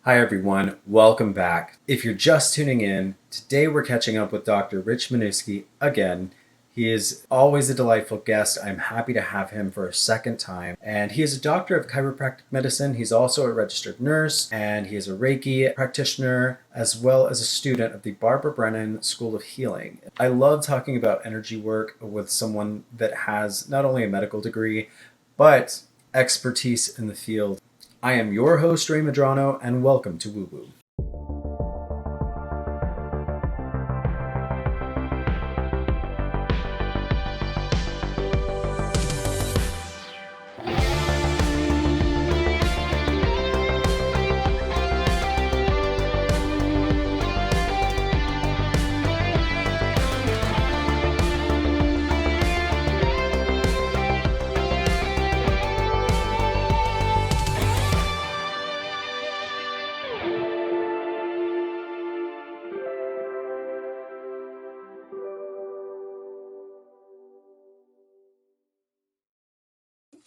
Hi everyone, welcome back. If you're just tuning in, today we're catching up with Dr. Rich Minuski again. He is always a delightful guest. I'm happy to have him for a second time. And he is a doctor of chiropractic medicine. He's also a registered nurse, and he is a Reiki practitioner, as well as a student of the Barbara Brennan School of Healing. I love talking about energy work with someone that has not only a medical degree, but expertise in the field. I am your host, Ray Madrano, and welcome to Woo Woo.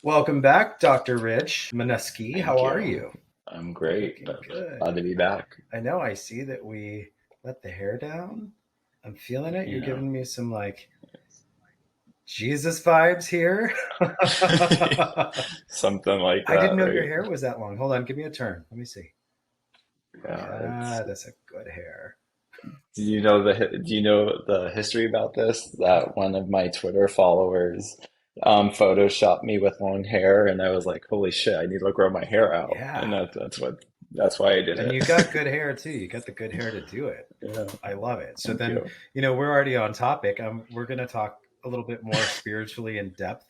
Welcome back, Dr. Rich Minuski. How are you? I'm great. Good. Glad to be back. I know. I see that we let the hair down. I'm feeling it. You're giving me some Jesus vibes here. Something like that. I didn't know your hair was that long. Hold on. Give me a turn. Let me see. Yeah, that's a good hair. Do you know the history about this? That one of my Twitter followers photoshopped me with long hair, and I was like, "Holy shit! I need to grow my hair out." Yeah. And that's why I did it. And you got good hair too. You got the good hair to do it. Yeah. I love it. So Thank then, we're already on topic. We're going to talk a little bit more spiritually in depth.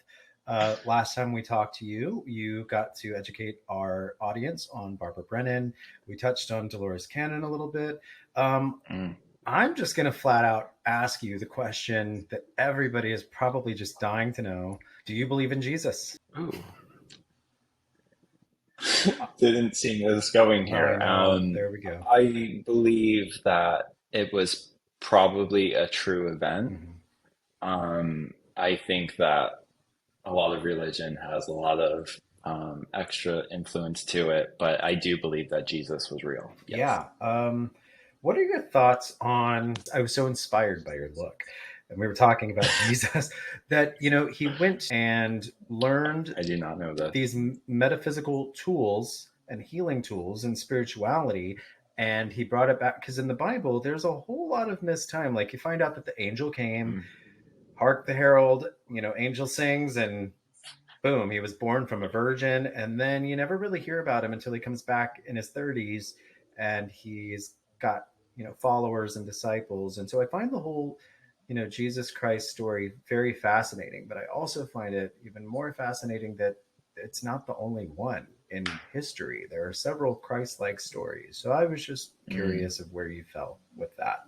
Last time we talked to you, you got to educate our audience on Barbara Brennan. We touched on Dolores Cannon a little bit. I'm just going to flat out ask you the question that everybody is probably just dying to know. Do you believe in Jesus? Ooh. Didn't see this going here. There we go. I believe that it was probably a true event. I think that a lot of religion has a lot of extra influence to it, but I do believe that Jesus was real. Yes. Yeah. What are your thoughts on? I was so inspired by your look, and we were talking about Jesus that he went and learned. I do not know that these metaphysical tools and healing tools and spirituality, and he brought it back because in the Bible there's a whole lot of missed time. Like you find out that the angel came, hark the herald, angel sings, and boom, he was born from a virgin, and then you never really hear about him until he comes back in his 30s, and he's got followers and disciples. And so I find the whole Jesus Christ story very fascinating, but I also find it even more fascinating that it's not the only one in history. There are several Christ-like stories. So I was just curious of where you felt with that.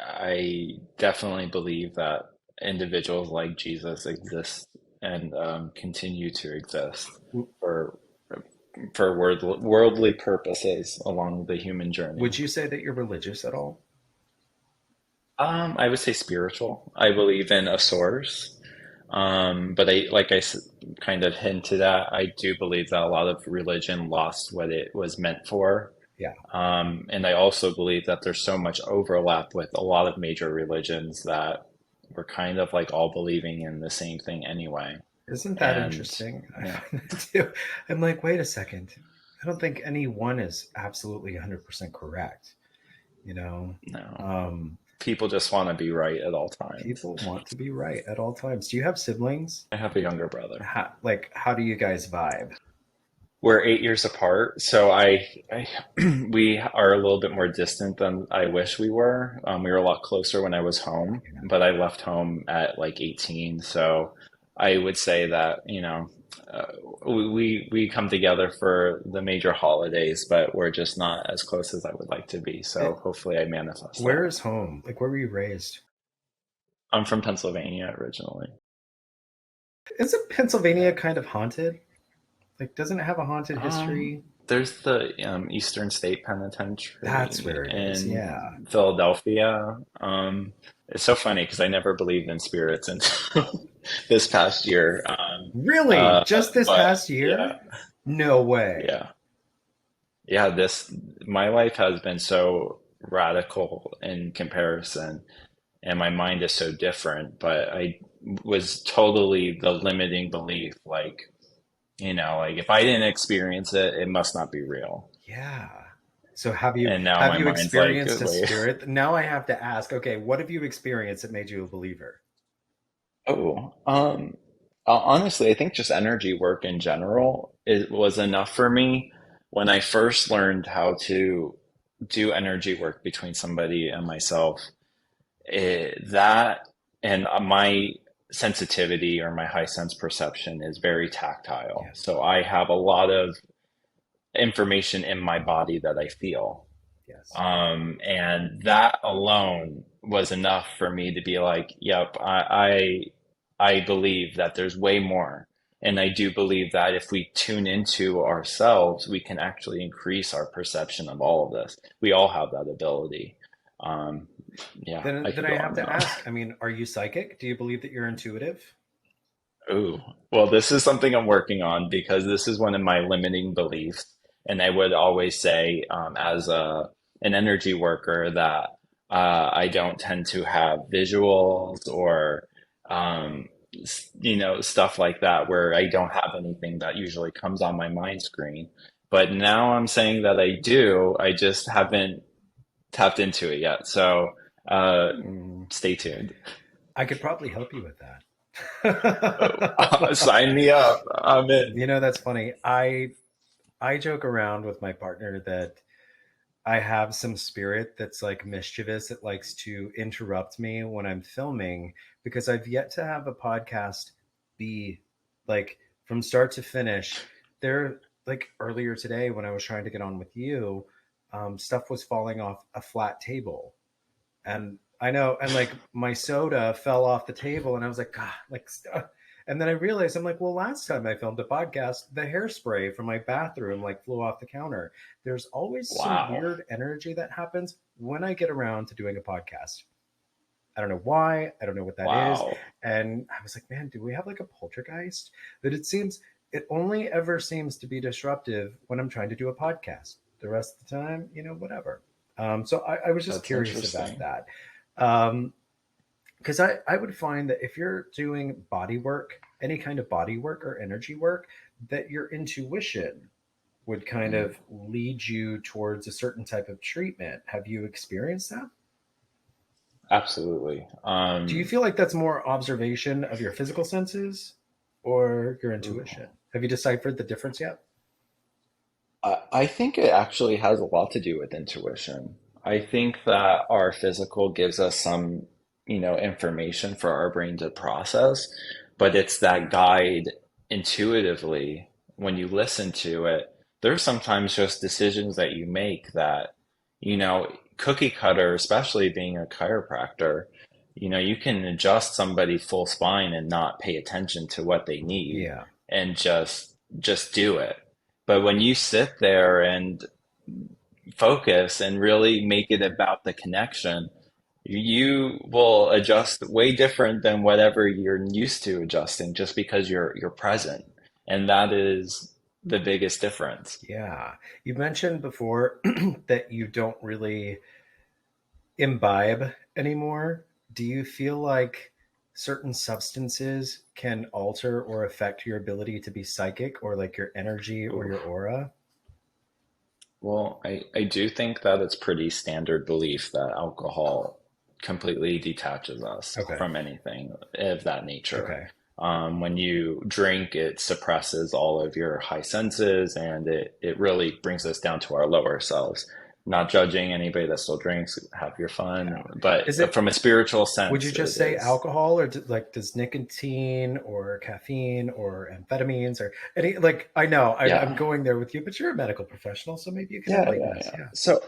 I definitely believe that individuals like Jesus exist and continue to exist for worldly purposes along the human journey. Would you say that you're religious at all? I would say spiritual. I believe in a source. But I kind of hinted at, I do believe that a lot of religion lost what it was meant for. Yeah. And I also believe that there's so much overlap with a lot of major religions that we're kind of like all believing in the same thing anyway. Isn't that interesting? Yeah. I'm like, wait a second. I don't think any one is absolutely 100% correct. No. People just want to be right at all times. People want to be right at all times. Do you have siblings? I have a younger brother. How do you guys vibe? We're 8 years apart, so we are a little bit more distant than I wish we were. We were a lot closer when I was home, but I left home at 18, so I would say that we come together for the major holidays, but we're just not as close as I would like to be. So hopefully I manifest. Where is home? Where were you raised? I'm from Pennsylvania originally. Isn't Pennsylvania kind of haunted? Doesn't it have a haunted history? There's the Eastern State Penitentiary. That's where it is. Yeah, Philadelphia. It's so funny because I never believed in spirits until this past year. Really? Just this past year? Yeah. No way. Yeah. yeah, this my life has been so radical in comparison, and my mind is so different, but I was totally the limiting belief, like, like if I didn't experience it, it must not be real. Yeah. So have you And now have my you mind's like, experienced a wait, spirit? Now I have to ask, okay, what have you experienced that made you a believer? oh, honestly, I think just energy work in general, it was enough for me when I first learned how to do energy work between somebody and myself. That and my sensitivity or my high sense perception is very tactile. Yes. So I have a lot of information in my body that I feel. Yes. And that alone was enough for me to be like, yep, I believe that there's way more. And I do believe that if we tune into ourselves, we can actually increase our perception of all of this. We all have that ability. Um, yeah, I Then could I go have on and to on. ask, I mean, are you psychic? Do you believe that you're intuitive? Ooh, well, this is something I'm working on because this is one of my limiting beliefs. And I would always say, as an energy worker, that I don't tend to have visuals or, stuff like that where I don't have anything that usually comes on my mind screen. But now I'm saying that I do, I just haven't tapped into it yet. So stay tuned. I could probably help you with that. Sign me up. I'm in. That's funny. I joke around with my partner that I have some spirit that's like mischievous. It likes to interrupt me when I'm filming because I've yet to have a podcast be like from start to finish. There, like earlier today when I was trying to get on with you, stuff was falling off a flat table, and I know, and like my soda fell off the table, and I was like, God, like, and then I realized I'm like, well, last time I filmed a podcast, the hairspray from my bathroom like flew off the counter. There's always some Wow. weird energy that happens when I get around to doing a podcast. I don't know why. I don't know what that is. Wow. And I was like, man, do we have like a poltergeist? That it only ever seems to be disruptive when I'm trying to do a podcast. The rest of the time, whatever. So I was just That's curious about interesting. that. Because I would find that if you're doing body work, any kind of body work or energy work, that your intuition would kind Mm, of lead you towards a certain type of treatment. Have you experienced that? absolutely. Do you feel like that's more observation of your physical senses or your Ooh. intuition? Have you deciphered the difference yet? I think it actually has a lot to do with intuition. I think that our physical gives us some, information for our brain to process, but it's that guide intuitively when you listen to it. There's sometimes just decisions that you make that, cookie cutter, especially being a chiropractor, you can adjust somebody full spine and not pay attention to what they need Yeah. and just do it. But when you sit there and focus and really make it about the connection, you will adjust way different than whatever you're used to adjusting just because you're present. And that is the biggest difference. Yeah. You mentioned before that you don't really imbibe anymore. Do you feel like certain substances can alter or affect your ability to be psychic or like your energy or Ooh. your aura? Well, I do think that it's pretty standard belief that alcohol completely detaches us Okay. from anything of that nature. Okay. When you drink, it suppresses all of your high senses and it really brings us down to our lower selves. Not judging anybody that still drinks, have your fun, Yeah. Is but it from a spiritual Would you sense, just it say is. alcohol, or like does nicotine or caffeine or amphetamines or any like? I know I'm Yeah. going there with you, but you're a medical professional, so maybe you can Yeah, enlighten yeah, us. yeah. Yeah, So,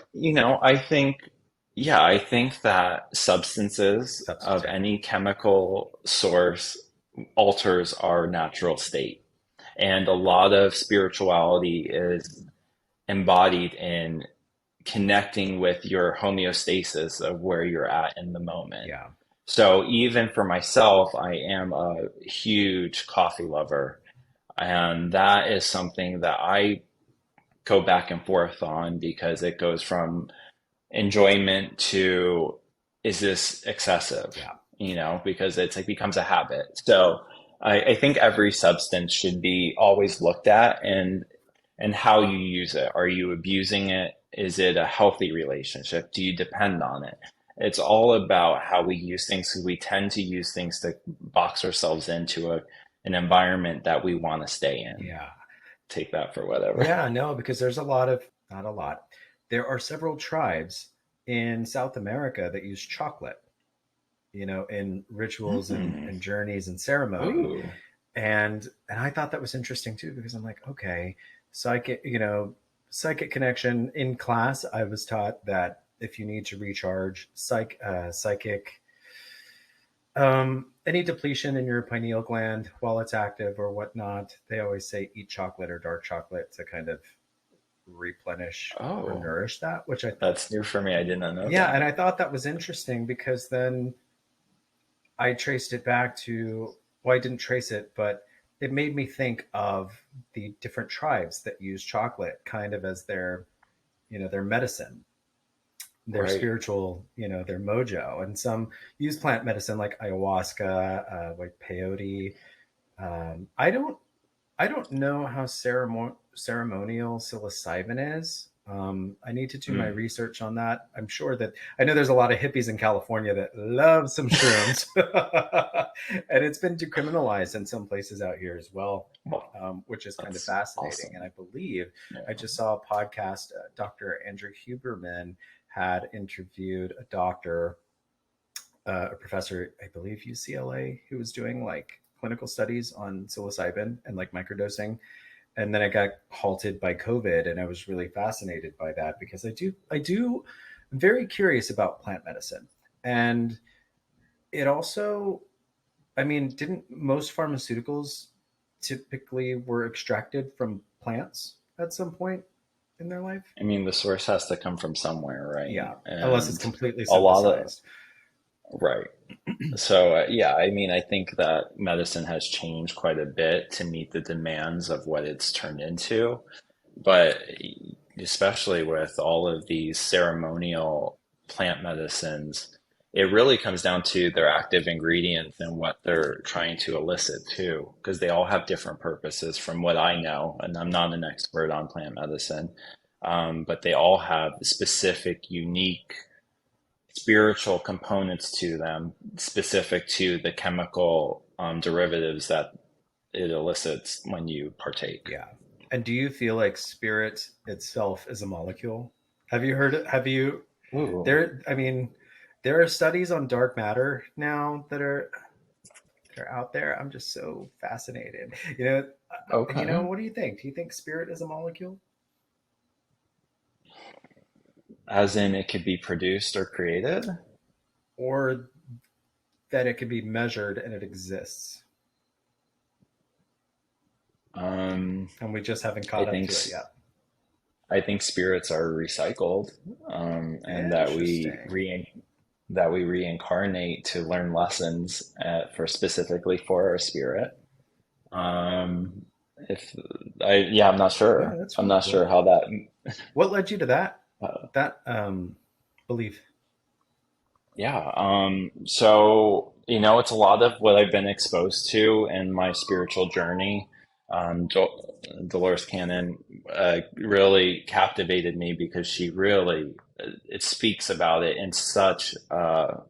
I think that substances substance. of Yeah, any chemical source alters our natural state. And a lot of spirituality is embodied in connecting with your homeostasis of where you're at in the moment. yeah, So even for myself, I am a huge coffee lover. And that is something that I go back and forth on, because it goes from enjoyment to, is this excessive? Yeah. Because it's like becomes a habit. So I think every substance should be always looked at, and how you use it. Are you abusing it? Is it a healthy relationship? Do you depend on it? It's all about how we use things, because we tend to use things to box ourselves into an environment that we want to stay in. Yeah. Take that for whatever. Yeah, no, because there's a lot of, not a lot, there are several tribes in South America that use chocolate, in rituals Hmm. and journeys and ceremony. Ooh. And I thought that was interesting too, because I'm like, okay, psychic, psychic connection. In class, I was taught that if you need to recharge psychic, any depletion in your pineal gland while it's active or whatnot, they always say eat chocolate or dark chocolate to kind of replenish or Oh, nourish that, which I, that's new for me. I did not know yeah, and that. I thought that was interesting because then I traced it back to, well, I didn't trace it, but it made me think of the different tribes that use chocolate kind of as their medicine, their Right. spiritual, their mojo. And some use plant medicine like ayahuasca, like peyote. I don't know how ceremonial psilocybin is. I need to do my Mm. research on that. I'm sure that I know there's a lot of hippies in California that love some shrooms, and it's been decriminalized in some places out here as well, Well, which is kind of that's fascinating. And awesome. I believe Yeah. I just saw a podcast. Dr. Andrew Huberman had interviewed a doctor, a professor, I believe UCLA, who was doing like clinical studies on psilocybin and like microdosing. And then I got halted by COVID, and I was really fascinated by that because I'm very curious about plant medicine. And it also, I mean, didn't most pharmaceuticals typically were extracted from plants at some point in their life? I mean, the source has to come from somewhere, Yeah, right? unless it's And completely a lot of, synthesized. right. So, yeah, I mean, I think that medicine has changed quite a bit to meet the demands of what it's turned into. But especially with all of these ceremonial plant medicines, it really comes down to their active ingredients and what they're trying to elicit too, because they all have different purposes from what I know, and I'm not an expert on plant medicine, but they all have specific, unique spiritual components to them, specific to the chemical derivatives that it elicits when you partake. Yeah. And do you feel like spirit itself is a molecule? Have you heard it? Have you Ooh, there? I mean, there are studies on dark matter now that are out there. I'm just so fascinated. okay. What do you think? Do you think spirit is a molecule, As in, it could be produced or created? or that it can be measured and it exists, Um, and we just haven't I caught up think to it yet? I think spirits are recycled, and Interesting. that we reincarnate to learn lessons for specifically for our spirit. Um, if yeah, I'm not Yeah, sure. that's I'm really not sure cool. how that. What led you to that Uh, that belief? yeah. So, it's a lot of what I've been exposed to in my spiritual journey. Dolores Cannon really captivated me because she really it speaks about it in such a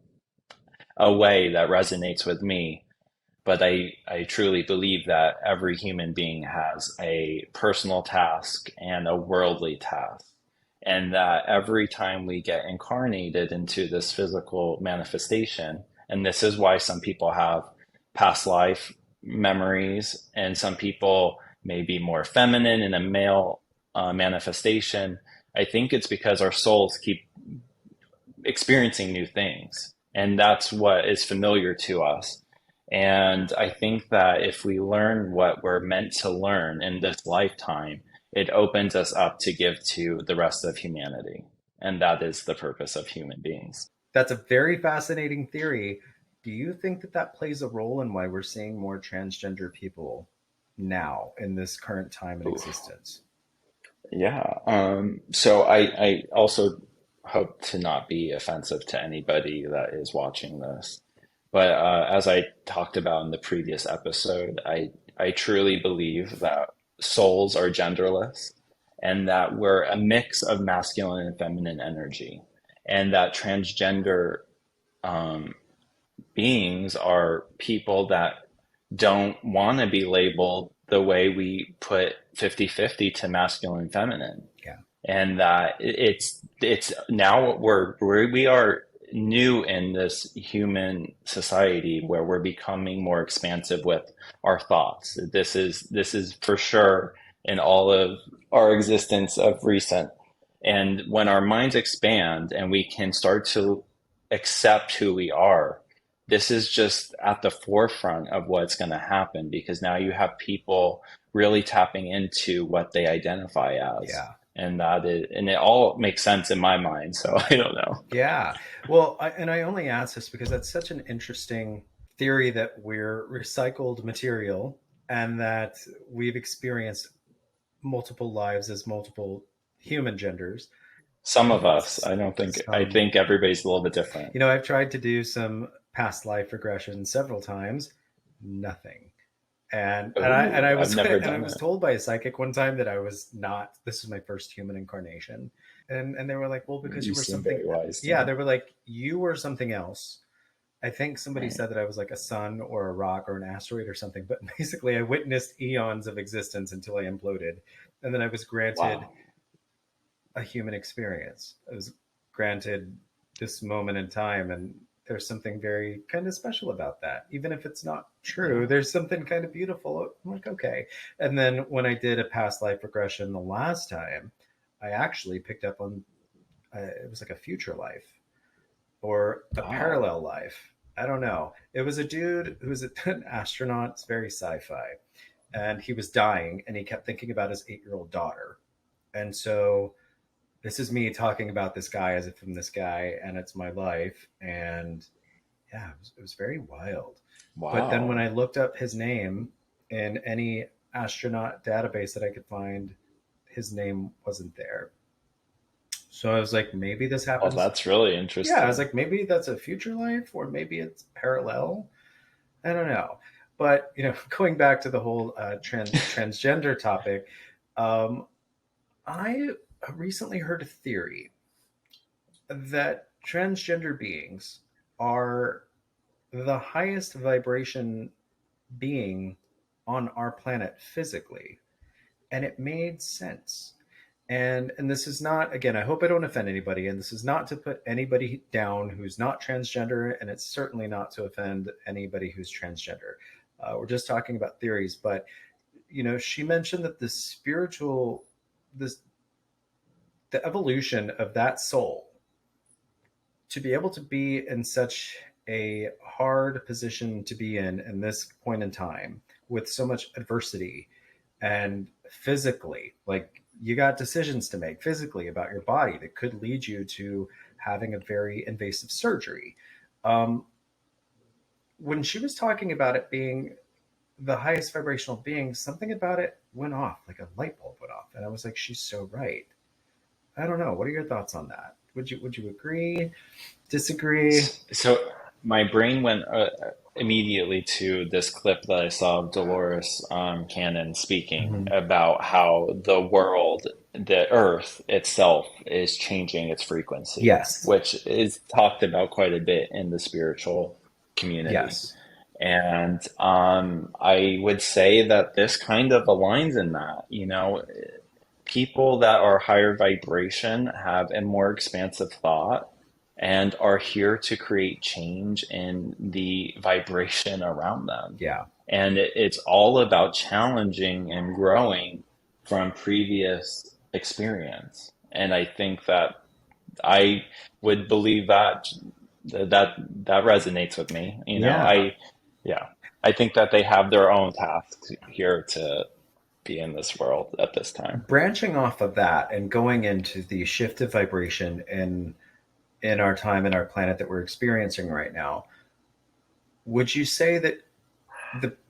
way that resonates with me. But I truly believe that every human being has a personal task and a worldly task. And that every time we get incarnated into this physical manifestation, and this is why some people have past life memories, and some people may be more feminine in a male manifestation. I think it's because our souls keep experiencing new things. And that's what is familiar to us. And I think that if we learn what we're meant to learn in this lifetime, it opens us up to give to the rest of humanity. And that is the purpose of human beings. That's a very fascinating theory. Do you think that that plays a role in why we're seeing more transgender people now in this current time in Oof. existence? Yeah. So I also hope to not be offensive to anybody that is watching this. But as I talked about in the previous episode, I truly believe that souls are genderless and that we're a mix of masculine and feminine energy, and that transgender um, beings are people that don't want to be labeled the way we put 50-50 to masculine and feminine, Yeah. and that it's now we are new in this human society where we're becoming more expansive with our thoughts. This is for sure in all of our existence of recent. And when our minds expand and we can start to accept who we are, this is just at the forefront of what's going to happen, because now you have people really tapping into what they identify as. Yeah. And it all makes sense in my mind. So I don't know. Yeah. Well, I only ask this because that's such an interesting theory that we're recycled material and that we've experienced multiple lives as multiple human genders. Some of us, I Some, think everybody's a little bit different. I've tried to do some past life regression several times, nothing. And Oh, I I've was never and I done was it. told by a psychic one time that I was not. This is my first human incarnation, and they were like, "Well, because You you were seem something." very wise to Yeah, me. they were like, "You were something else." I think somebody Right. said that I was like a sun or a rock or an asteroid or something, but basically, I witnessed eons of existence until I imploded, and then I was granted Wow. a human experience. I was granted this moment in time, and there's something very kind of special about that. Even if it's not true, Yeah. there's something kind of beautiful. I'm like, okay. And then when I did a past life regression the last time, I actually picked up on it was like a future life or a Wow. parallel life. I don't know. It was a dude who was an astronaut. It's very sci-fi, and he was dying, and he kept thinking about his 8-year-old daughter. And so this is me talking about this guy as if I'm this guy and it's my life. And yeah, it was very wild. But then when Wow. I looked up his name in any astronaut database that I could find, his name wasn't there. So I was like, maybe this Oh, happens. that's really Yeah, I was interesting. like, maybe that's a future life or maybe it's parallel. I don't know. But, going back to the whole transgender topic, um, I recently heard a theory that transgender beings are the highest vibration being on our planet physically, and it made sense. And this is not, again, I hope I don't offend anybody, and this is not to put anybody down who's not transgender, and it's certainly not to offend anybody who's transgender. We're just talking about theories. But she mentioned that this the evolution of that soul to be able to be in such a hard position to be in this point in time with so much adversity and physically, like, you got decisions to make physically about your body that could lead you to having a very invasive surgery. um, when she was talking about it being the highest vibrational being, something about it went off, like a light bulb went off, and I was like, she's so right. I don't know, what are your thoughts on that? Would you agree, disagree? So my brain went immediately to this clip that I saw of Dolores Cannon speaking Mhm. about how the world, the Earth itself, is changing its frequency, Yes. which is talked about quite a bit in the spiritual community. Yes. And I would say that this kind of aligns in that, people that are higher vibration have a more expansive thought and are here to create change in the vibration around them. Yeah. And it's all about challenging and growing from previous experience. And I think that I would believe that resonates with me. Yeah. Yeah, I think that they have their own tasks here to be in this world at this time. Branching off of that and going into the shift of vibration in our time and our planet that we're experiencing right now, would you say that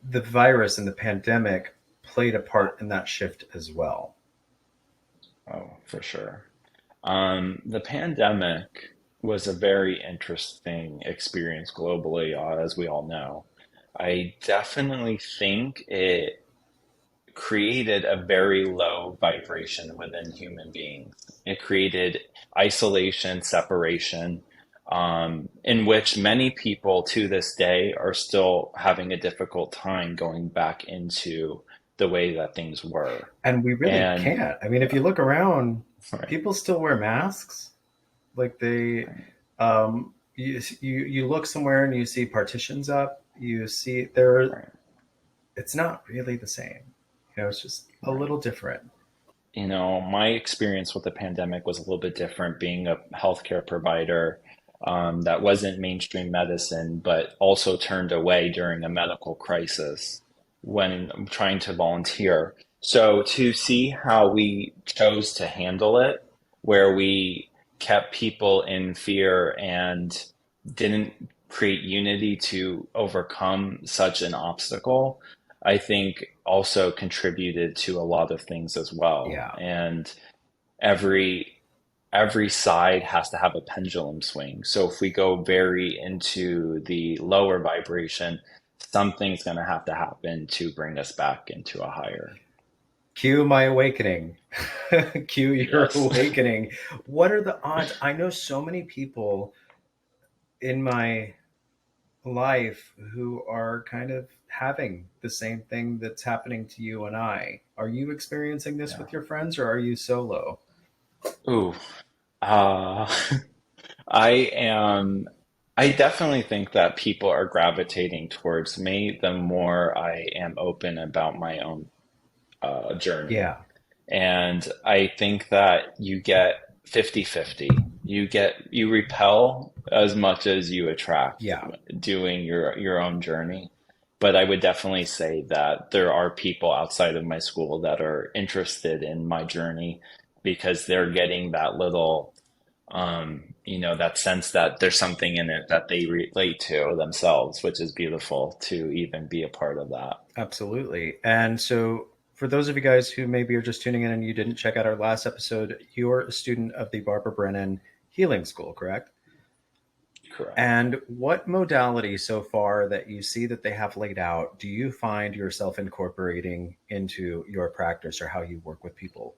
the virus and the pandemic played a part in that shift as well? Oh, for sure. The pandemic was a very interesting experience globally, as we all know. I definitely think it created a very low vibration within human beings. It created isolation, separation, in which many people to this day are still having a difficult time going back into the way that things were. And we really And can't. I mean, if you look around, right, people still wear masks. Like they, right, you look somewhere and you see partitions up. You see there, right, it's not really the same. It's just a right. little different. My experience with the pandemic was a little bit different being a healthcare provider that wasn't mainstream medicine, but also turned away during a medical crisis when trying to volunteer. So to see how we chose to handle it, where we kept people in fear and didn't create unity to overcome such an obstacle, I think also contributed to a lot of things as well. Yeah. And every every side has to have a pendulum swing. So if we go very into the lower vibration, something's going to have to happen to bring us back into a higher. Cue my awakening. Cue your Yes. awakening. What are the odds? I know so many people in my life who are kind of having the same thing that's happening to you and I. Are you experiencing this Yeah. with your friends or are you solo? Ooh. Uh, I am. I definitely think that people are gravitating towards me the more I am open about my own journey. Yeah. And I think that you get 50-50. You repel as much as you attract Yeah. doing your own journey. But I would definitely say that there are people outside of my school that are interested in my journey because they're getting that little that sense that there's something in it that they relate to themselves, which is beautiful to even be a part of that. Absolutely. And so, for those of you guys who maybe are just tuning in and you didn't check out our last episode, you're a student of the Barbara Brennan Healing School, correct? Correct. And what modality so far that you see that they have laid out do you find yourself incorporating into your practice or how you work with people?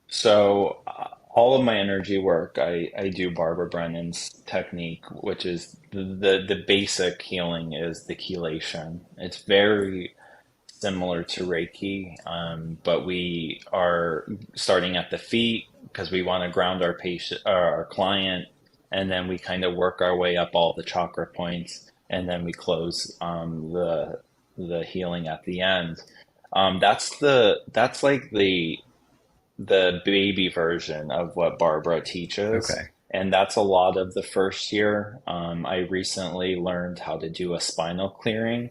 So all of my energy work, I do Barbara Brennan's technique, which is the basic healing is the chelation. It's very similar to Reiki, but we are starting at the feet because we want to ground our patient, our client, and then we kind of work our way up all the chakra points, and then we close the healing at the end. That's like the baby version of what Barbara teaches. Okay. And that's a lot of the first year. I recently learned how to do a spinal clearing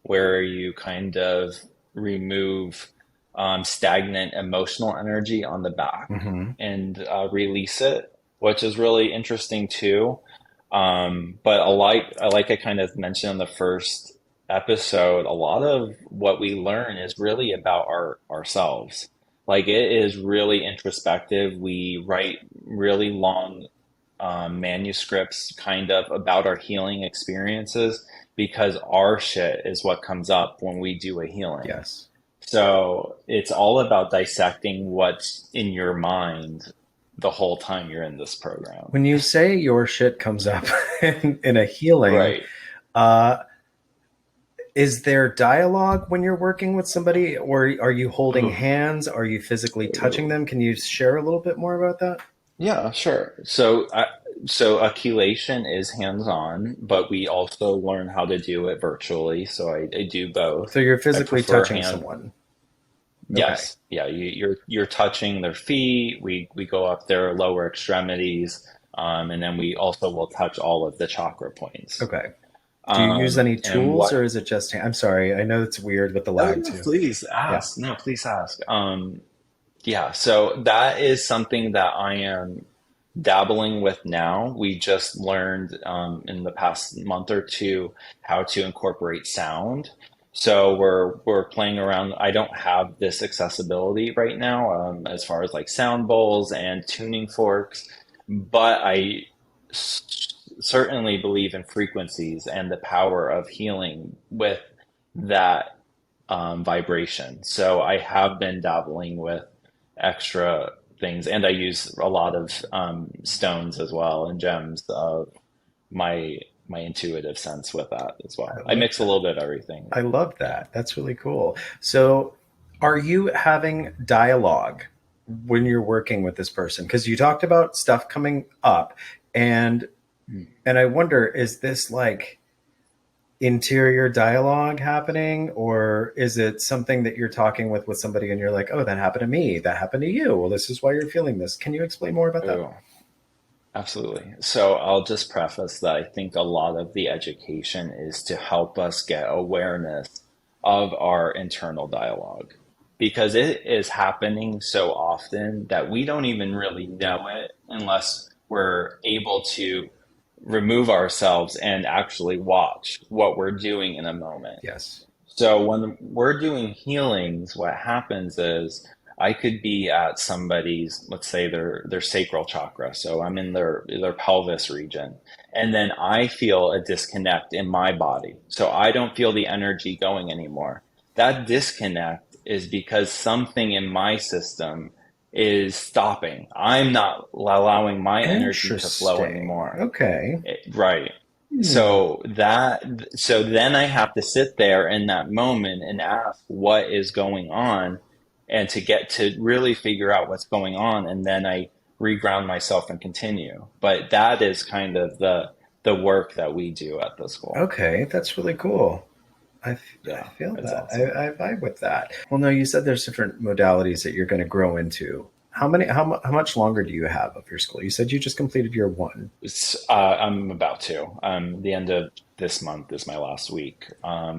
where you kind of remove stagnant emotional energy on the back Mm-hmm. and release it, which is really interesting too. But like I kind of mentioned in the first episode, a lot of what we learn is really about ourselves. Like it is really introspective. We write really long manuscripts kind of about our healing experiences because our shit is what comes up when we do a healing. Yes. So it's all about dissecting what's in your mind the whole time you're in this program. When you say your shit comes up in a healing, Right. uh, is there dialogue when you're working with somebody, or are you holding Ooh. hands? Are you physically touching Ooh. them? Can you share a little bit more about that? Yeah, sure. So chelation is hands-on, but we also learn how to do it virtually. So I do So both. you're I physically prefer touching hand. someone. Okay. Yes, yeah, you're touching their feet. We go up their lower extremities, and then we also will touch all of the chakra points. Okay. Do you use any And tools or what? is it just, I'm sorry, I know it's weird with the Oh lag yeah, too. please Yeah. ask. No, please ask. Yeah, so that is something that I am dabbling with now. We just learned in the past month or two how to incorporate sound. So we're playing around. I don't have this accessibility right now, as far as like sound bowls and tuning forks, but certainly believe in frequencies and the power of healing with that vibration. So I have been dabbling with extra things, and I use a lot of stones as well and gems of my my intuitive sense with that as I well. I love mix a that. little bit of everything. I love Yeah. that. That's really cool. So, are you having dialogue when you're working with this person? Because you talked about stuff coming up, and Mm. and I wonder, is this like interior dialogue happening, or is it something that you're talking with somebody and you're like, oh, that happened to me, that happened to you, well, this is why you're feeling this. Can you explain more about that? Oh, absolutely. So I'll just preface that I think a lot of the education is to help us get awareness of our internal dialogue because it is happening so often that we don't even really know it unless we're able to remove ourselves and actually watch what we're doing in a moment. Yes. So when we're doing healings, what happens is I could be at somebody's, let's say their sacral chakra. So I'm in their pelvis region, and then I feel a disconnect in my body. So I don't feel the energy going anymore. That disconnect is because something in my system is stopping. I'm not allowing my energy to flow Interesting. anymore. Okay. Right. Hmm. So then I have to sit there in that moment and ask what is going on and to get to really figure out what's going on, and then I reground myself and continue. But that is kind of the work that we do at the school. Okay, that's really cool. I Yeah, feel it's that. awesome. I vibe with that. Well, no, you said there's different modalities that you're going to grow into. How much longer do you have of your school? You said you just completed year one. I'm about to. The end of this month is my last week.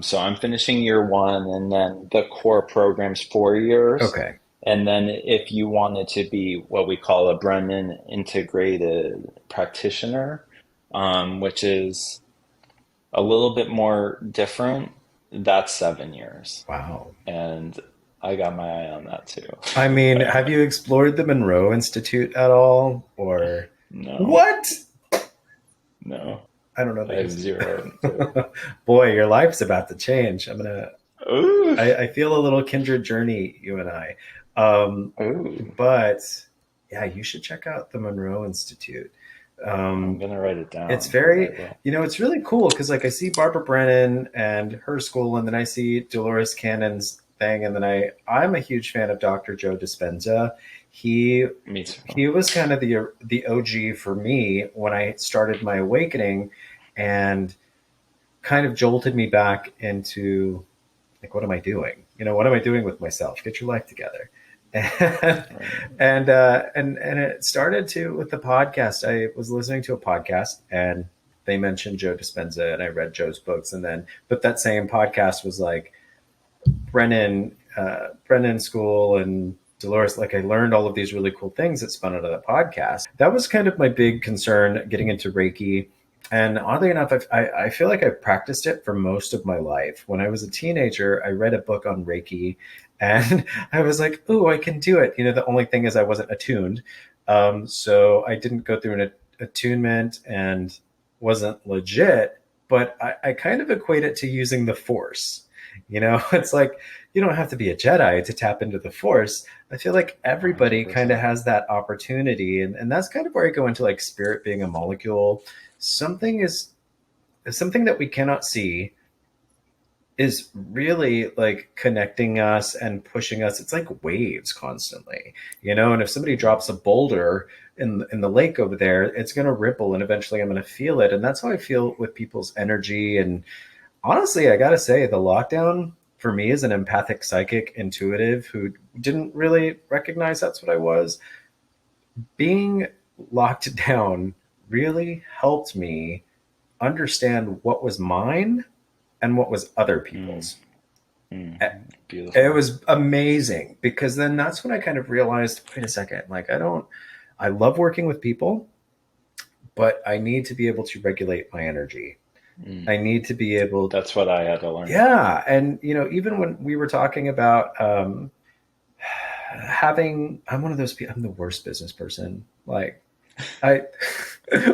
So I'm finishing year one, and then the core program's 4 years. Okay. And then if you wanted to be what we call a Brennan integrated practitioner, which is a little bit more different, that's 7 years. Wow. And I got my eye on that too. I mean, have you explored the Monroe Institute at all? Or No, what? no, I don't know I the have history. zero clue. Boy, your life's about to change. Ooh, I feel a little kindred journey, you and I. ooh. But yeah, you should check out the Monroe Institute. I'm Um, gonna write it it's down, and I very, will. it's really cool because like I see Barbara Brennan and her school, and then I see Dolores Cannon's thing, and then I'm a huge fan of Dr. Joe Dispenza. He Me too. he was kind of the OG for me when I started my awakening, and kind of jolted me back into like, what am I doing? What am I doing with myself? Get your life together. And Right. and it started to with the podcast. I was listening to a podcast and they mentioned Joe Dispenza, and I read Joe's books, and then but that same podcast was like Brennan School and Dolores. Like I learned all of these really cool things that spun out of that podcast. That was kind of my big concern getting into Reiki. And oddly enough, I feel like I practiced it for most of my life. When I was a teenager, I read a book on Reiki, and I was like, "Oh, I can do it." The only thing is I wasn't attuned, so I didn't go through an attunement and wasn't legit. But I kind of equate it to using the Force. It's like you don't have to be a Jedi to tap into the Force. I feel like everybody kind of 100%. has that opportunity, and that's kind of where I go into like spirit being a molecule. Something is something that we cannot see is really like connecting us and pushing us. It's like waves constantly, and if somebody drops a boulder in the lake over there, it's going to ripple, and eventually I'm going to feel it. And that's how I feel with people's energy. And honestly, I gotta say, the lockdown for me as an empathic psychic intuitive who didn't really recognize that's what I was, being locked down really helped me understand what was mine and what was other Mm, people's. mm, It beautiful. was amazing because then that's when I kind of realized, wait a second, like I love working with people, but I need to be able to regulate my energy. Mm. I need to be able, That's what I had to learn. yeah. And, even when we were talking about having, I'm one of those people, I'm the worst business person. Like, I,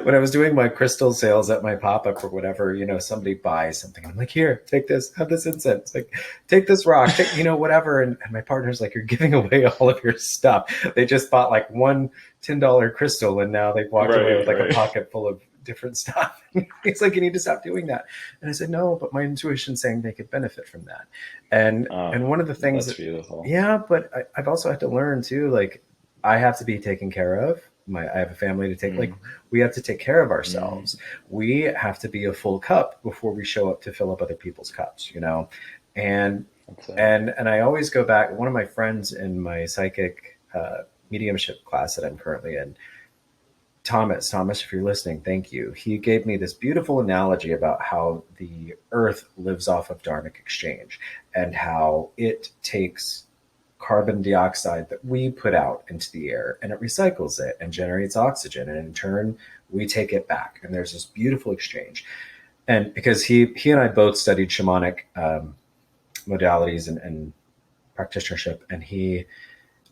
when I was doing my crystal sales at my pop up or whatever, somebody buys something. I'm like, here, take this, have this incense, like, take this rock, take, whatever. And my partner's like, you're giving away all of your stuff. They just bought like one $10 crystal and now they've walked away with Right, like a right. pocket full of different stuff. He's like, you need to stop doing that. And I said, no, but my intuition's saying they could benefit from that. And one of the things That's that, beautiful. yeah, but I've also had to learn too, like, I have to be taken care of. I have a family to take, like, Mm, we have to take care of mm, ourselves. We have to be a full cup before we show up to fill up other people's cups. And that's it. and I always go back. One of my friends in my psychic mediumship class that I'm currently in, Thomas, if you're listening, thank you. He gave me this beautiful analogy about how the earth lives off of dharmic exchange and how it takes carbon dioxide that we put out into the air and it recycles it and generates oxygen, and in turn we take it back, and there's this beautiful exchange. And because he and I both studied shamanic modalities and practitionership, and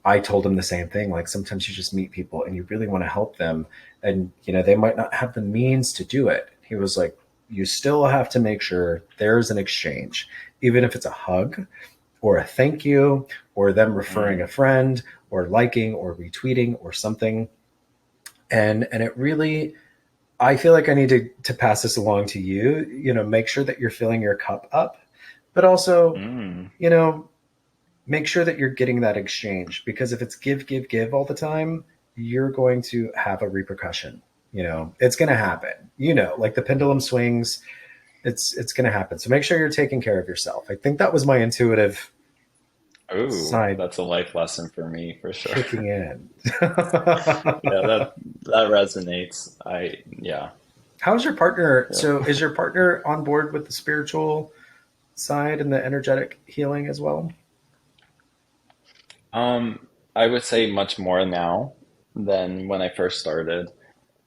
I told him the same thing. Like, sometimes you just meet people and you really want to help them, and they might not have the means to do it. He was like, you still have to make sure there's an exchange, even if it's a hug or a thank you or them referring Mm, a friend or liking or retweeting or something. And it really, I feel like I need to pass this along to you. Make sure that you're filling your cup up, but also, mm. you know make sure that you're getting that exchange, because if it's give, give, give all the time, you're going to have a repercussion. It's going to happen. Like the pendulum swings, it's going to happen. So make sure you're taking care of yourself. I think that was my intuitive Ooh, side that's a life lesson for me for sure. kicking in. Yeah, that resonates. Yeah. How's your partner? So Yeah. is your partner on board with the spiritual side and the energetic healing as well? I would say much more now than when I first started.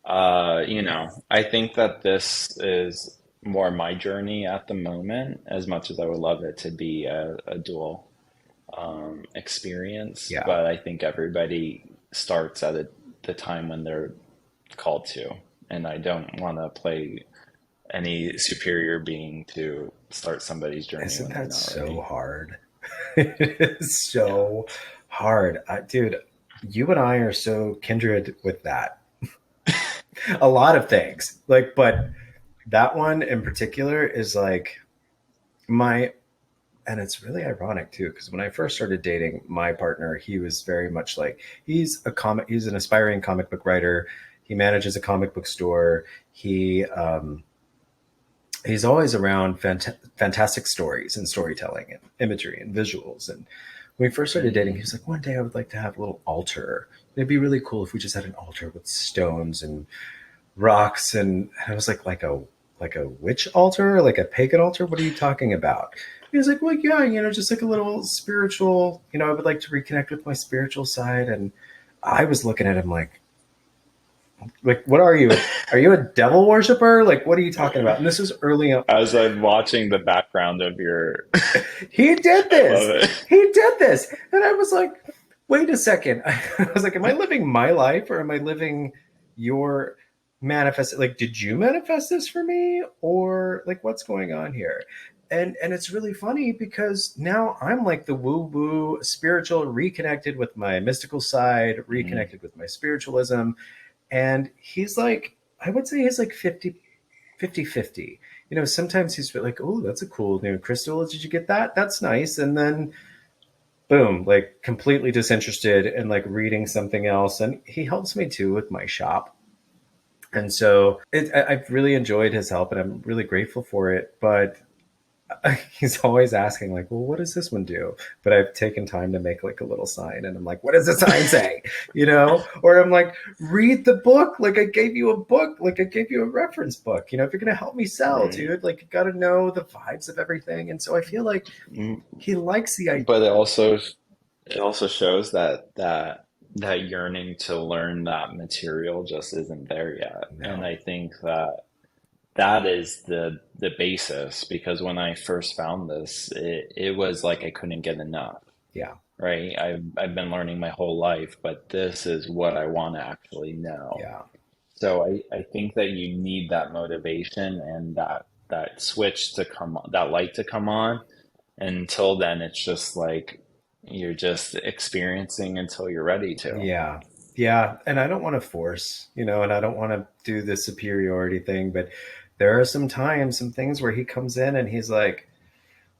I think that this is more my journey at the moment, as much as I would love it to be a dual experience. Yeah. But I think everybody starts at the time when they're called to, and I don't want to play any superior being to start somebody's journey Isn't when they're that not so ready. hard? It is Yeah. so hard. Dude, you and I are so kindred with that. A lot of things. Like, but that one in particular is like my, and it's really ironic too, because when I first started dating my partner, he was very much like, he's an aspiring comic book writer. He manages a comic book store. He's always around fantastic stories and storytelling and imagery and visuals. And when we first started dating, he Mm, was like, one day I would like to have a little altar. It'd be really cool if we just had an altar with stones and rocks. And I was like a witch altar, like a pagan altar. What are you talking about? He was like, well, yeah, just like a little spiritual. I would like to reconnect with my spiritual side. And I was looking at him like, what are you? Are you a devil worshiper? Like, what are you talking about? And this was early on. as I'm watching the background of your, He did I love this. it. He did this. And I was like, wait a second. I was like, am I living my life or am I living your manifest? Like, did you manifest this for me? Or like, what's going on here? And it's really funny because now I'm like the woo woo spiritual, reconnected with my mystical side, Mm, reconnected with my spiritualism. And he's like, I would say he's like 50-50. Sometimes he's like, oh, that's a cool new crystal. Did you get that? That's nice. And then boom, like completely disinterested and like reading something else. And he helps me too with my shop. And so I've really enjoyed his help and I'm really grateful for it. But he's always asking, like, well, what does this one do? But I've taken time to make like a little sign and I'm like, what does the sign say? Or I'm like, read the book. Like, I gave you a book, like I gave you a reference book. If you're gonna help me sell, right. dude, like you gotta know the vibes of everything. And so I feel like Mm, he likes the idea. but it also shows that yearning to learn that material just isn't there yet. And No. I think that that is the basis, because when I first found this, it was like I couldn't get enough, Yeah. right? I've been learning my whole life, but this is what I want to actually know. Yeah. So I think that you need that motivation and that switch to come on, that light to come on. Until then, it's just like you're just experiencing until you're ready to. Yeah. Yeah. And I don't want to force, and I don't want to do the superiority thing, but there are some times, some things where he comes in and he's like,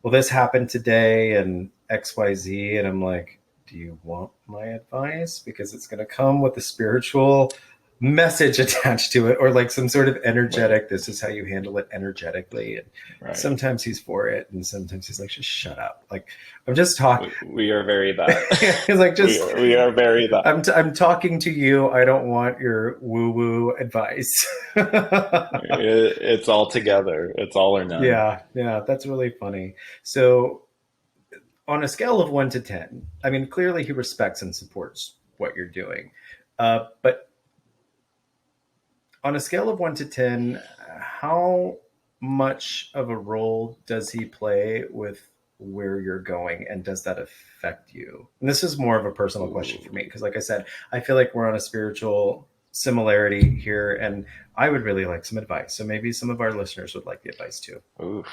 well, this happened today and XYZ. And I'm like, do you want my advice? Because it's going to come with a spiritual message attached to it, or like some sort of Right, energetic, this is how you handle it energetically. And right. sometimes he's for it. And sometimes he's like, just shut up. Like, I'm just talking. We are very that. He's like, just, We are very that. I'm talking to you. I don't want your woo woo advice. It's all together. It's all or none. Yeah. Yeah. That's really funny. So, on a scale of 1 to 10, I mean, clearly he respects and supports what you're doing. But on a scale of 1 to 10, how much of a role does he play with where you're going? And does that affect you? And this is more of a personal question for Ooh, me, because, like I said, I feel like we're on a spiritual similarity here, and I would really like some advice. So maybe some of our listeners would like the advice too. oof.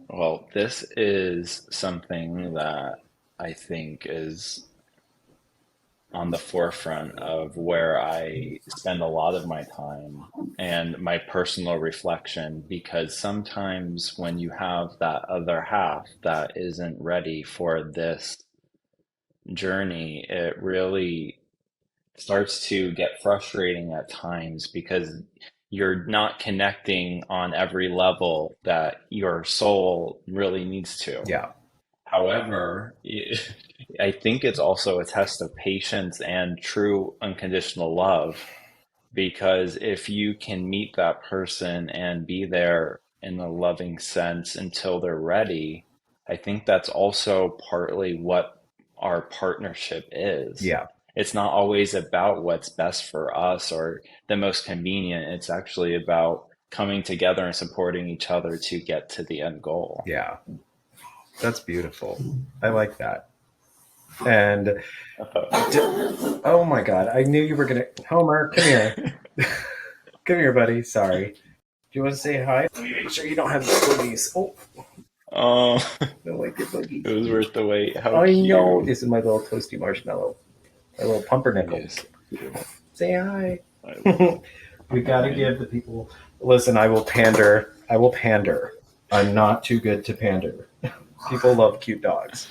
Well, this is something that I think is on the forefront of where I spend a lot of my time and my personal reflection, because sometimes when you have that other half that isn't ready for this journey, it really starts to get frustrating at times because you're not connecting on every level that your soul really needs to. Yeah. However, I think it's also a test of patience and true unconditional love, because if you can meet that person and be there in a loving sense until they're ready, I think that's also partly what our partnership is. Yeah. It's not always about what's best for us or the most convenient. It's actually about coming together and supporting each other to get to the end goal. Yeah. That's beautiful. I like that. And oh my God, I knew you were going to. Homer, come here. Come here, buddy. Sorry. Do you want to say hi? Let me make sure you don't have the boogies. Oh, Oh, don't like your boogies. it was worth the wait. How I know. cute. This is my little toasty marshmallow. My little pumpernickel. Yes, cute. Say hi. I will. We got to Hi. give the people. Listen, I will pander. I will pander. I'm not too good to pander. People love cute dogs.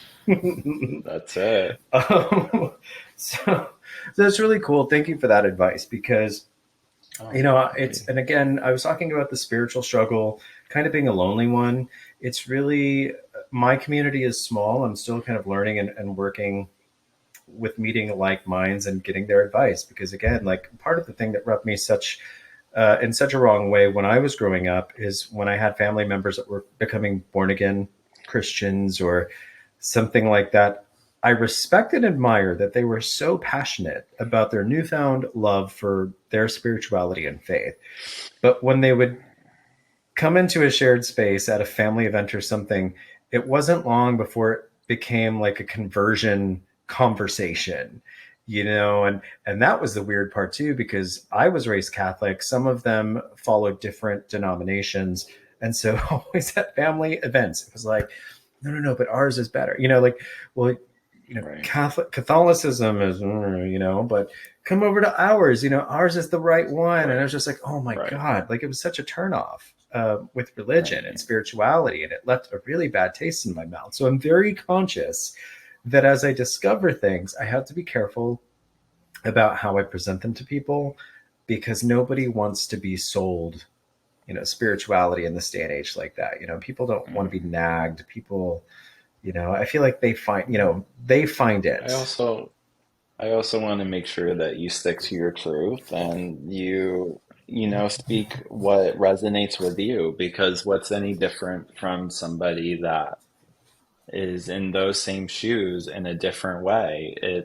That's it. um, so that's really cool. Thank you for that advice, because Oh, it's, happy. and again, I was talking about the spiritual struggle, kind of being a lonely one. It's really, my community is small. I'm still kind of learning and working with meeting like minds and getting their advice, because again, like, part of the thing that rubbed me such in such a wrong way when I was growing up is when I had family members that were becoming born again Christians or something like that. I respect and admire that they were so passionate about their newfound love for their spirituality and faith. But when they would come into a shared space at a family event or something, it wasn't long before it became like a conversion conversation, and that was the weird part too, because I was raised Catholic. Some of them followed different denominations. And so always at family events, it was like, no, no, no, but ours is better. Like, well, Right, Catholicism is, but come over to ours. Ours is the right one. And I right, was just like, oh my right, God, like, it was such a turnoff with religion and right. spirituality, and it left a really bad taste in my mouth. So I'm very conscious that as I discover things, I have to be careful about how I present them to people, because nobody wants to be sold, spirituality in this day and age like that. People don't want to be Mm. nagged. People, I feel like they find I it. also I also want to make sure that you stick to your truth and you speak what resonates with you, because what's any different from somebody that is in those same shoes in a different way?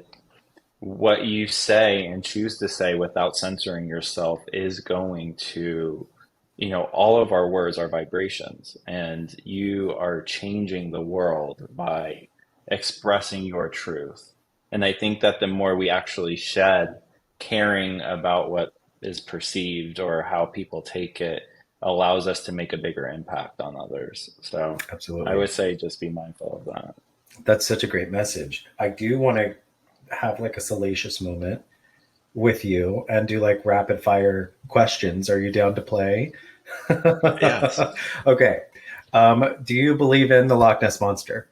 What you say and choose to say without censoring yourself is going to all of our words are vibrations, and you are changing the world by expressing your truth. And I think that the more we actually shed caring about what is perceived or how people take it, allows us to make a bigger impact on others. So I Absolutely. would say just be mindful of that. That's such a great message. I do want to have like a salacious moment with you and do like rapid fire questions. Are you down to play? Yes, Okay. Do you believe in the Loch Ness Monster?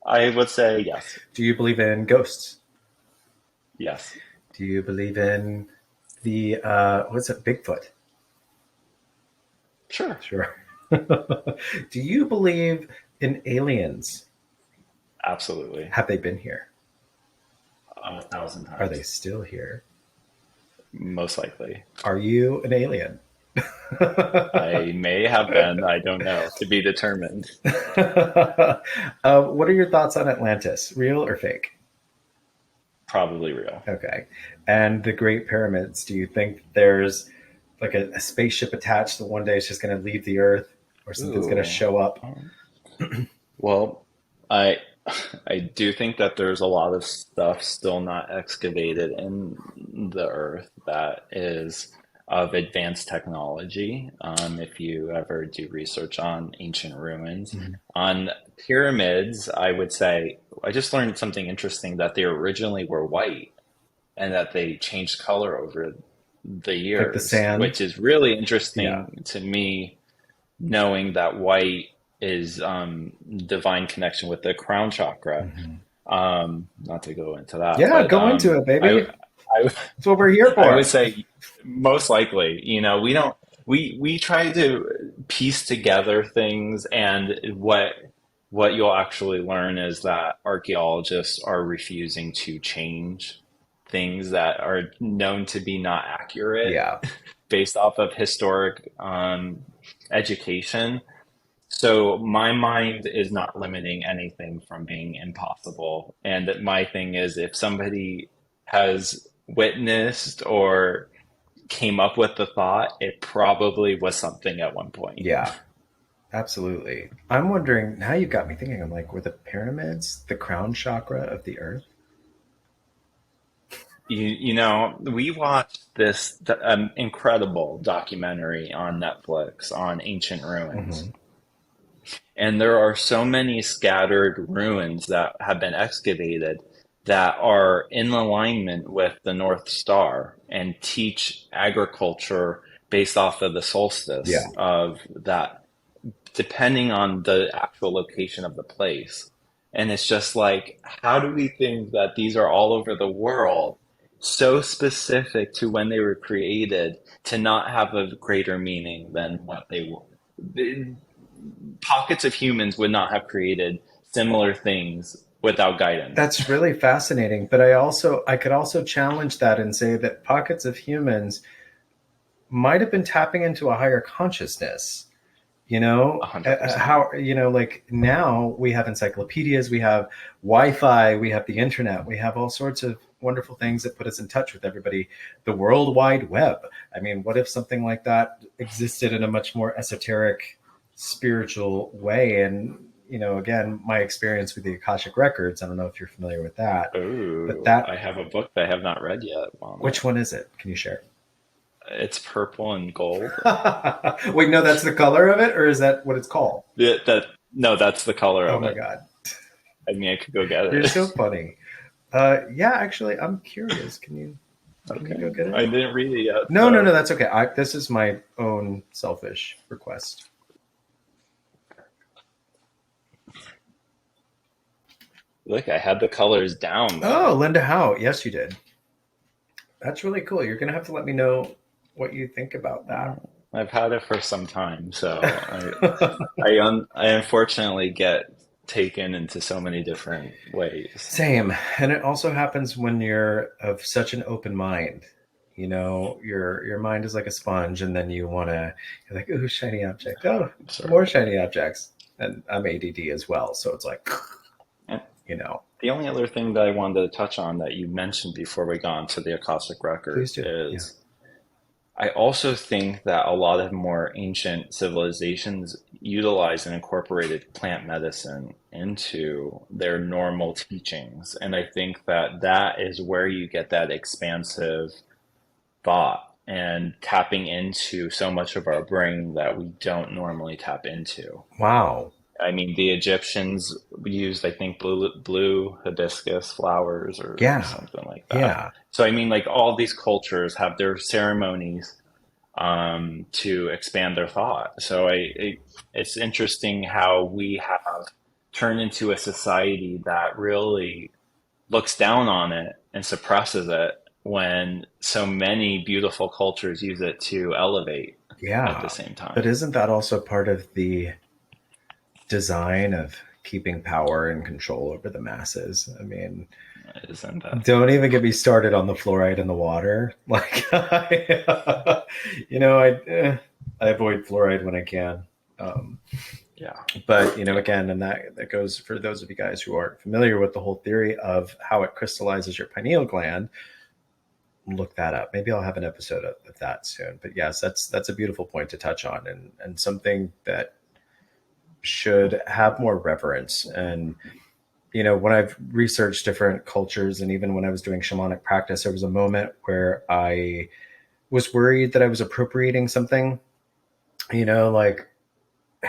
I would say yes. Do you believe in ghosts? Yes, Do you believe in the, what's it, Bigfoot? sure. Sure. Do you believe in aliens? Absolutely. Have they been here? 1,000 Are they times. still here? Most likely. Are you an alien? I may have been, I don't know, to be determined. What are your thoughts on Atlantis? Real or fake? Probably real. Okay. And the Great Pyramids, do you think there's like a spaceship attached that one day it's just going to leave the Earth or something's going to Ooh. show up? Well, I I do think that there's a lot of stuff still not excavated in the earth that is of advanced technology. If you ever do research on ancient ruins, Mhm. on pyramids, I would say I just learned something interesting that they originally were white and that they changed color over the Like the years, sand? which is really Yeah. interesting to me, knowing that white is divine connection with the crown chakra. Mhm. Not to go into that, Yeah, but go into it, I, baby. I, That's what we're here I would for. say most likely, we don't, we try to piece together things, and what you'll actually learn is that archaeologists are refusing to change things that are known to be not accurate Yeah. based off of historic education. So my mind is not limiting anything from being impossible. And my thing is, if somebody has witnessed or came up with the thought, it probably was something at one point. Yeah. Absolutely. I'm wondering, now you got me thinking, I'm like, were the pyramids the crown chakra of the Earth? We watched this incredible documentary on Netflix on ancient ruins. Hmm. And there are so many scattered ruins that have been excavated that are in alignment with the North Star and teach agriculture based off of the Yeah. solstice of that, depending on the actual location of the place. And it's just like, how do we think that these are all over the world, so specific to when they were created, to not have a greater meaning than what they were? Pockets of humans would not have created similar things without guidance. That's really fascinating. But I could also challenge that and say that pockets of humans might have been tapping into a higher consciousness. A hundred percent. How, like now we have encyclopedias, we have Wi-Fi, we have the internet, we have all sorts of wonderful things that put us in touch with everybody. The World Wide Web. I mean, what if something like that existed in a much more esoteric, spiritual way? And again, my experience with the Akashic records, I don't know if you're familiar with that, but Oh, I that, have a book that I have not read yet on which it. one is it? Can you share? It's purple and gold. Wait, no, that's the color of it, or is that what it's called? No, that's the color Oh of my it. God. I mean, I could go get You're so it. funny. Yeah, actually, I'm curious. Can you Okay, go get I it? didn't read it yet, No, no, no. so That's okay. This is my own selfish request. look, I had the colors down Oh, though. Linda Howe. Yes, you did. That's really cool. You're gonna have to let me know what you think about that. I've had it for some time, so I unfortunately get taken into so many different ways. Same, and it also happens when you're of such an open mind. Your mind is like a sponge, and then you're like, ooh, shiny object. Oh, Sure. more shiny objects. And I'm ADD as well, so it's like, And you know, the only other thing that I wanted to touch on that you mentioned before we got into the Akashic please Records do. Yeah. is I also think that a lot of more ancient civilizations utilized and incorporated plant medicine into their normal teachings. And I think that that is where you get that expansive thought and tapping into so much of our brain that we don't normally tap into. Wow. I mean, the Egyptians used, I think, blue hibiscus flowers or Yeah. something like that. Yeah. So, I mean, like all these cultures have their ceremonies to expand their thought. So, it's interesting how we have turned into a society that really looks down on it and suppresses it when so many beautiful cultures use it to elevate at the Yeah. same But time. isn't that also part of the design of keeping power and control over the masses? I mean, Isn't that? don't even get me started on the fluoride in the water. Like, I avoid fluoride when I can. Um, Yeah. but Yeah. again, and that goes for those of you guys who aren't familiar with the whole theory of how it crystallizes your pineal gland. Look that up. Maybe I'll have an episode of that soon. But yes, that's a beautiful point to touch on, and something that should have more reverence. And when I've researched different cultures, and even when I was doing shamanic practice, there was a moment where I was worried that I was appropriating something. Like,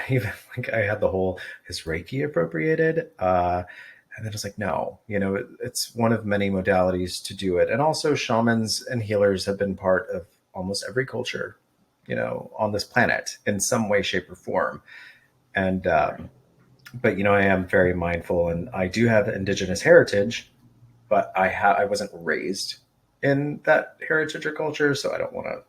even like I had the whole, is Reiki appropriated? And then it's like, no, it's one of many modalities to do it. And also, shamans and healers have been part of almost every culture, on this planet in some way, shape, or form. And Right. but I am very mindful, and I do have indigenous heritage, but I wasn't raised in that heritage or culture, so I don't want to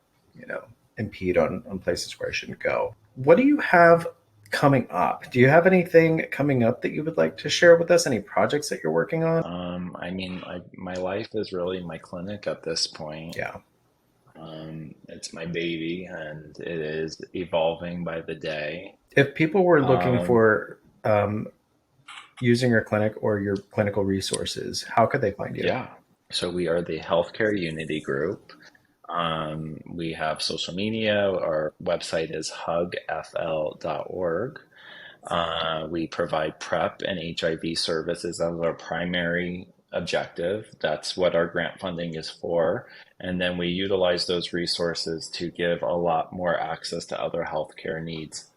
impede on places where I shouldn't go. What do you have coming up? Do you have anything coming up that you would like to share with us? Any projects that you're working on? I mean, my life is really my clinic at this point. Yeah. It's my baby, and it is evolving by the day. If people were looking Um, for using your clinic or your clinical resources, how could they find you? yeah. So we are the Healthcare Unity Group. We have social media. Our website is hugfl.org. We provide PrEP and HIV services as our primary objective. That's what our grant funding is for. And then we utilize those resources to give a lot more access to other healthcare needs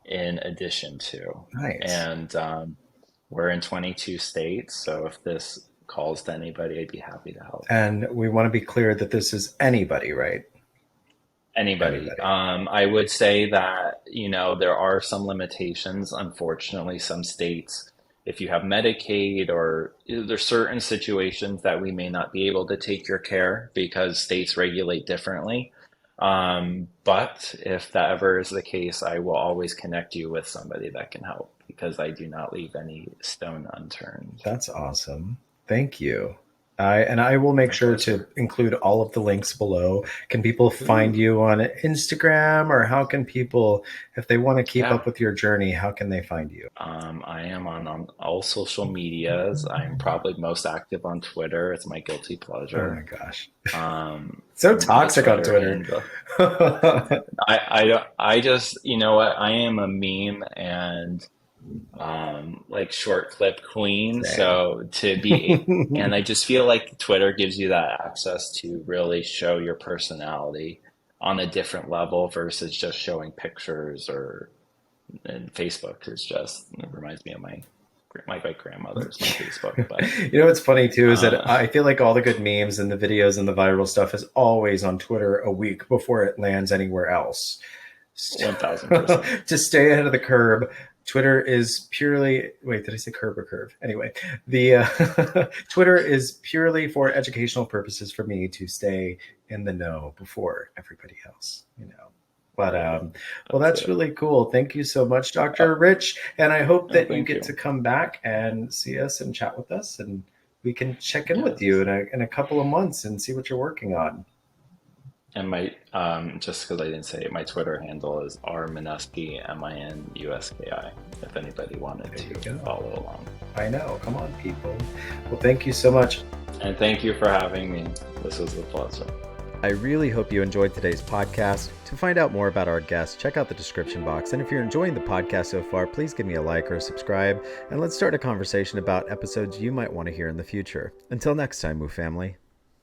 in addition to. Nice. And we're in 22 states. So if this calls to anybody, I'd be happy to help. And we want to be clear that this is anybody, right? Anybody. Anybody. I would say that, there are some limitations. Unfortunately, some states, if you have Medicaid or there's certain situations that we may not be able to take your care because states regulate differently. But if that ever is the case, I will always connect you with somebody that can help because I do not leave any stone unturned. That's awesome. Thank you. I will make My sure to pleasure. include all of the links below. Can people find Ooh, you on Instagram, or how can people, if they want to keep yeah. up with your journey, how can they find you? I am on all social medias. I'm probably most active on Twitter. It's my guilty Oh my pleasure. gosh. So My toxic on Twitter Twitter. handle. I just, you know what? I am a meme and like short clip queen. Same. So and I just feel like Twitter gives you that access to really show your personality on a different level versus just showing pictures or and Facebook is just it reminds me of my great grandmother's my Facebook, but What's funny too is that uh, I feel like all the good memes and the videos and the viral stuff is always on Twitter a week before it lands anywhere else. 1000%. To stay ahead of the curve, Twitter is purely, wait, did I say curb or curve? Anyway, the Twitter is purely for educational purposes for me to stay in the know before everybody else. But well, That's that's it. really cool. Thank you so much, Dr. Oh, Rich. And I hope no, that you thank get you. to come back and see us and chat with us, and we can check in with you Yes. in a couple of months and see what you're working on. And my just because I didn't say it, my Twitter handle is R Minuski Minuski. If anybody wanted There you to go. follow along. I know. Come on, people. Well, thank you so much. And thank you for having me. This was a pleasure. I really hope you enjoyed today's podcast. To find out more about our guests, check out the description box. And if you're enjoying the podcast so far, please give me a like or a subscribe, and let's start a conversation about episodes you might want to hear in the future. Until next time, Moo family.